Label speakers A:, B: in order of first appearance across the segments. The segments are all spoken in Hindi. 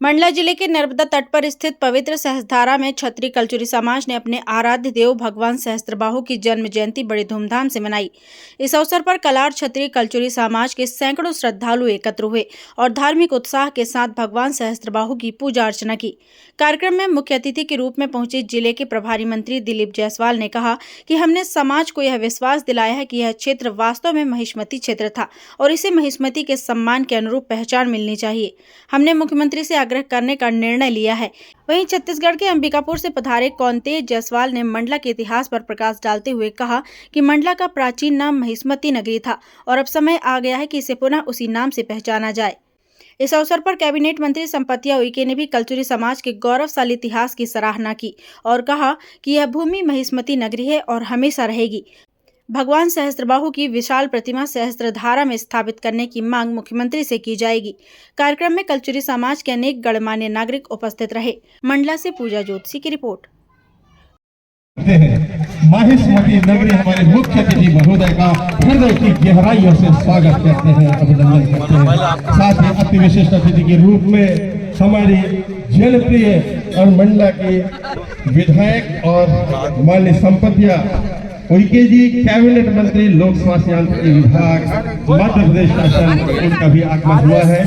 A: मंडला जिले के नर्मदा तट पर स्थित पवित्र सहस्त्रधारा में क्षत्रिय कलचुरी समाज ने अपने आराध्य देव भगवान सहस्त्रबाहु की जन्म जयंती बड़ी धूमधाम से मनाई। इस अवसर पर कलार क्षत्रिय कलचुरी समाज के सैकड़ों श्रद्धालु एकत्र हुए और धार्मिक उत्साह के साथ भगवान सहस्त्रबाहु की पूजा अर्चना की। कार्यक्रम में मुख्य अतिथि के रूप में पहुंचे जिले के प्रभारी मंत्री दिलीप जायसवाल ने कहा कि हमने समाज को यह विश्वास दिलाया है कि यह क्षेत्र वास्तव में महिष्मती क्षेत्र था और इसे महिष्मती के सम्मान के अनुरूप पहचान मिलनी चाहिए। हमने मुख्यमंत्री से आग्रह करने का निर्णय लिया है। वहीं छत्तीसगढ़ के अंबिकापुर से पधारे कौनतेज जायसवाल ने मंडला के इतिहास पर प्रकाश डालते हुए कहा कि मंडला का प्राचीन नाम महिष्मती नगरी था और अब समय आ गया है कि इसे पुनः उसी नाम से पहचाना जाए। इस अवसर पर कैबिनेट मंत्री संपतिया उइके ने भी कलचुरी समाज के गौरवशाली इतिहास की सराहना की और कहा कि यह भूमि महिष्मती नगरी है और हमेशा रहेगी। भगवान सहस्त्रबाहु की विशाल प्रतिमा सहस्त्रधारा में स्थापित करने की मांग मुख्यमंत्री से की जाएगी। कार्यक्रम में कलचुरी समाज के अनेक गणमान्य नागरिक उपस्थित रहे। मंडला से पूजा ज्योतिषी की रिपोर्ट।
B: महिष्मती नगरी हमारे मुख्य अतिथि महोदय का हृदय की गहराइयों से स्वागत करते हैं, अभिनंदन करते हैं। साथ ही अति विशिष्ट अतिथि के रूप में हमारी जनप्रिय और मंडला की विधायक और माननीय संपतिया उइके जी, कैबिनेट मंत्री लोक स्वास्थ्य यांत्रिकी विभाग मध्य प्रदेश शासन, उनका भी आगमन हुआ है।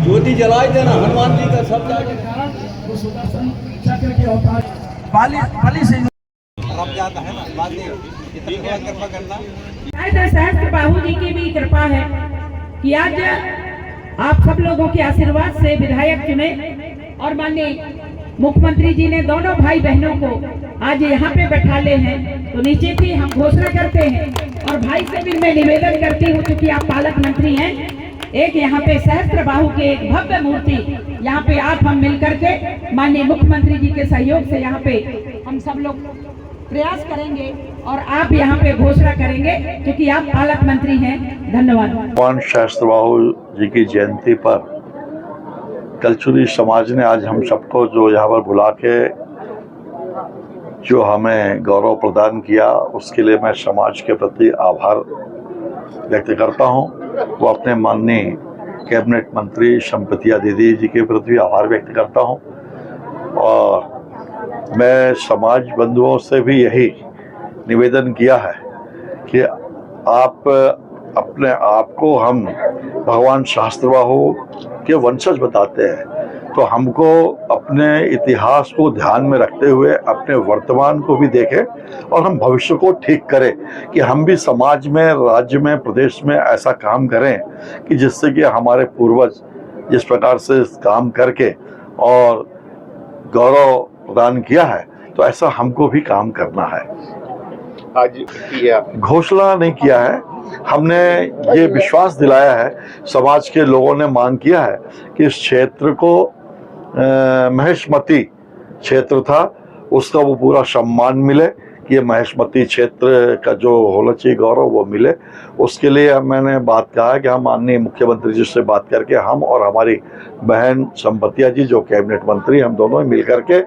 C: ज्योति जलाई देना हनुमान जी का सब जाता है ना, बात नहीं इतना कृपा करना।
D: सहस्त्रबाहु जी की भी कृपा है कि आज आप सब लोगों के आशीर्वाद से विधायक चुने और माननीय मुख्यमंत्री जी ने दोनों भाई बहनों को आज यहाँ पे बैठा ले हैं। तो नीचे भी हम घोषणा करते हैं और भाई से भी मैं निवेदन करती हूँ, क्योंकि आप पालक मंत्री हैं, एक यहाँ पे सहस्त्रबाहु के एक भव्य मूर्ति यहाँ पे आप हम मिलकर के माननीय मुख्यमंत्री जी के सहयोग से यहाँ पे हम सब लोग प्रयास करेंगे और आप यहाँ पे घोषणा करेंगे, क्योंकि आप पालक मंत्री हैं। धन्यवाद।
E: भगवान सहस्त्रबाहु जी की जयंती पर कलचुरी समाज ने आज हम सबको जो यहाँ पर बुला के जो हमें गौरव प्रदान किया, उसके लिए मैं समाज के प्रति आभार व्यक्त करता हूँ। वो अपने माननीय कैबिनेट मंत्री संपतिया दीदी जी के प्रति भी आभार व्यक्त करता हूँ और मैं समाज बंधुओं से भी यही निवेदन किया है कि आप अपने आप को हम भगवान सहस्त्रबाहु के वंशज बताते हैं, तो हमको अपने इतिहास को ध्यान में रखते हुए अपने वर्तमान को भी देखें और हम भविष्य को ठीक करें कि हम भी समाज में, राज्य में, प्रदेश में ऐसा काम करें कि जिससे कि हमारे पूर्वज जिस प्रकार से काम करके और गौरव प्रदान किया है, तो ऐसा हमको भी काम करना है।
B: आज
E: घोषणा नहीं किया है, हमने ये विश्वास दिलाया है, समाज के लोगों ने मांग किया है कि इस क्षेत्र को महिष्मती क्षेत्र था, उसका वो पूरा सम्मान मिले कि ये महिष्मती क्षेत्र का जो होना चाहिए गौरव वो मिले। उसके लिए मैंने बात कहा कि हम माननीय मुख्यमंत्री जी से बात करके हम और हमारी बहन संपतिया जी जो कैबिनेट मंत्री, हम दोनों मिल करके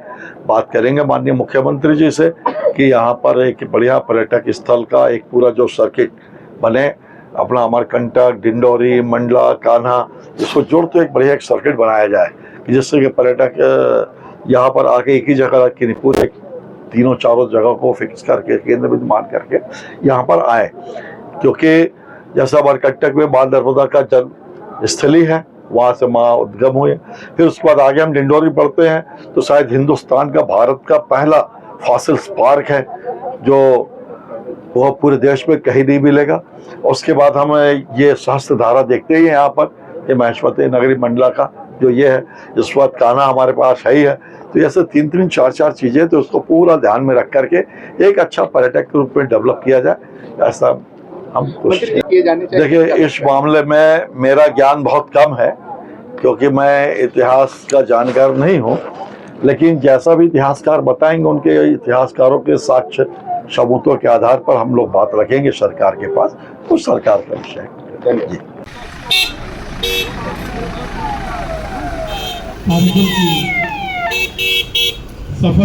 E: बात करेंगे माननीय मुख्यमंत्री जी से कि यहाँ पर एक बढ़िया पर्यटक स्थल का एक पूरा जो सर्किट बने, अपना अमरकंटक, डिंडोरी, मंडला, कान्हा, इसको जोड़ते एक बढ़िया एक सर्किट बनाया जाए कि जिससे कि पर्यटक यहाँ पर आके एक ही जगह रख के पूरे तीनों चारों जगह को फिक्स करके केंद्र बिंदु मान करके यहाँ पर आए, क्योंकि जैसा अमरकंटक में माँ नर्मदा का जन्म स्थली है, वहाँ से माँ उद्गम हुए। फिर उसके बाद आगे हम डिंडोरी बढ़ते हैं तो शायद हिंदुस्तान का, भारत का पहला फॉसिल्स पार्क है जो वह पूरे देश में कहीं नहीं मिलेगा। उसके बाद हम ये सहस्त्रधारा देखते ही यहाँ पर, ये महिष्मती नगरी मंडला का जो ये है, इस वक्त कान्हा हमारे पास है ही है। तो ऐसे 3-3, 4-4 चीजें, तो उसको पूरा ध्यान में रख करके एक अच्छा पर्यटक के रूप में डेवलप किया जाए, ऐसा हम कोशिश किए जाने चाहिए। देखिए, इस मामले में मेरा ज्ञान बहुत कम है, क्योंकि मैं इतिहास का जानकार नहीं हूँ, लेकिन जैसा भी इतिहासकार बताएंगे उनके इतिहासकारों के साक्ष्य सबूतों के आधार पर हम लोग बात रखेंगे सरकार के पास, तो सरकार का विषय है। जी।
B: सफल